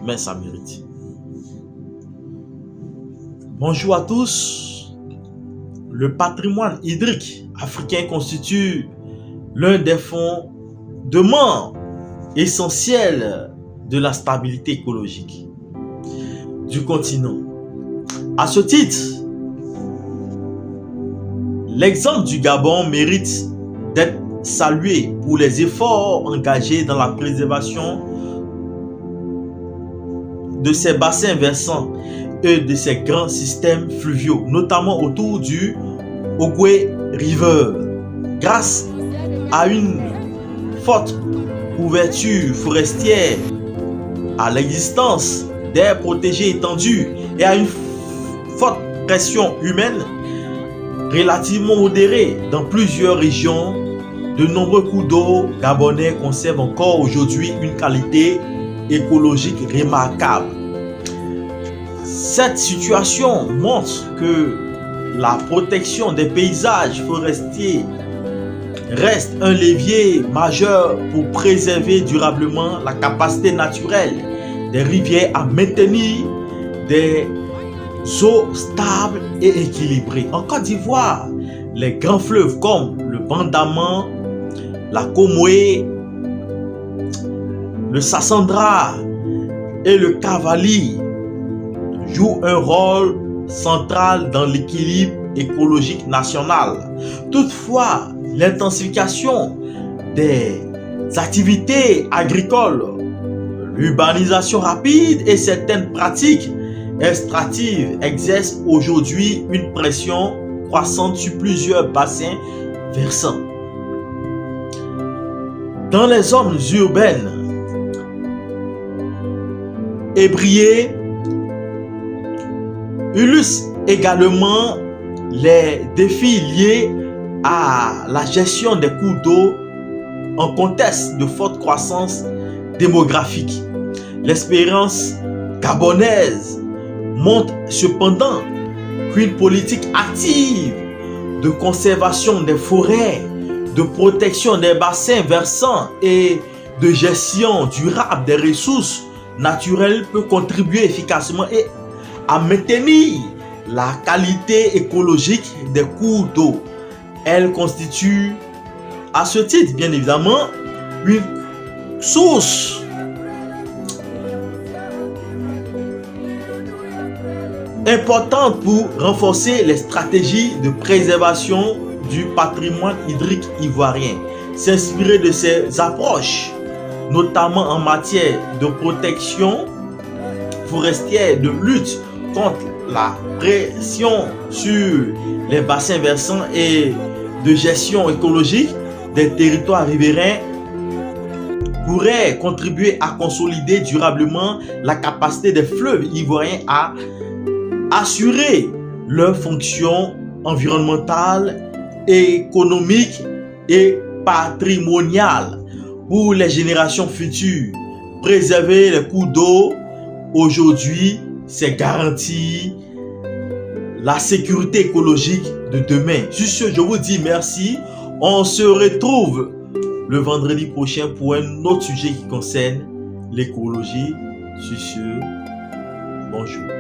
mais ça mérite. Bonjour à tous. Le patrimoine hydrique africain constitue l'un des fondements essentiels de la stabilité écologique du continent. À ce titre, l'exemple du Gabon mérite d'être salué pour les efforts engagés dans la préservation de ses bassins versants et de ses grands systèmes fluviaux, notamment autour du Ogwe River. Grâce à une forte couverture forestière, à l'existence d'aires protégées étendues et à une forte pression humaine relativement modérée dans plusieurs régions, de nombreux cours d'eau gabonais conservent encore aujourd'hui une qualité écologique remarquable. Cette situation montre que la protection des paysages forestiers reste un levier majeur pour préserver durablement la capacité naturelle des rivières à maintenir des eaux stables et équilibrées. En Côte d'Ivoire, les grands fleuves comme le Bandaman, la Comoé, le Sassandra et le Cavali jouent un rôle central dans l'équilibre écologique national. Toutefois, l'intensification des activités agricoles, l'urbanisation rapide et certaines pratiques extractives exercent aujourd'hui une pression croissante sur plusieurs bassins versants. Dans les zones urbaines ébriées, illustre également les défis liés à la gestion des cours d'eau en contexte de forte croissance démographique. L'expérience gabonaise montre cependant qu'une politique active de conservation des forêts, de protection des bassins versants et de gestion durable des ressources naturelles peut contribuer efficacement à maintenir la qualité écologique des cours d'eau. Elle constitue à ce titre, bien évidemment, une source importante pour renforcer les stratégies de préservation du patrimoine hydrique ivoirien. S'inspirer de ces approches, notamment en matière de protection forestière, de lutte contre la pression sur les bassins versants et de gestion écologique des territoires riverains, pourrait contribuer à consolider durablement la capacité des fleuves ivoiriens à assurer leur fonction environnementale, économique et patrimoniale pour les générations futures. Préserver les cours d'eau aujourd'hui, c'est garantir la sécurité écologique de demain. Sur ce, je vous dis merci. On se retrouve le vendredi prochain pour un autre sujet qui concerne l'écologie. Sur ce, bonjour.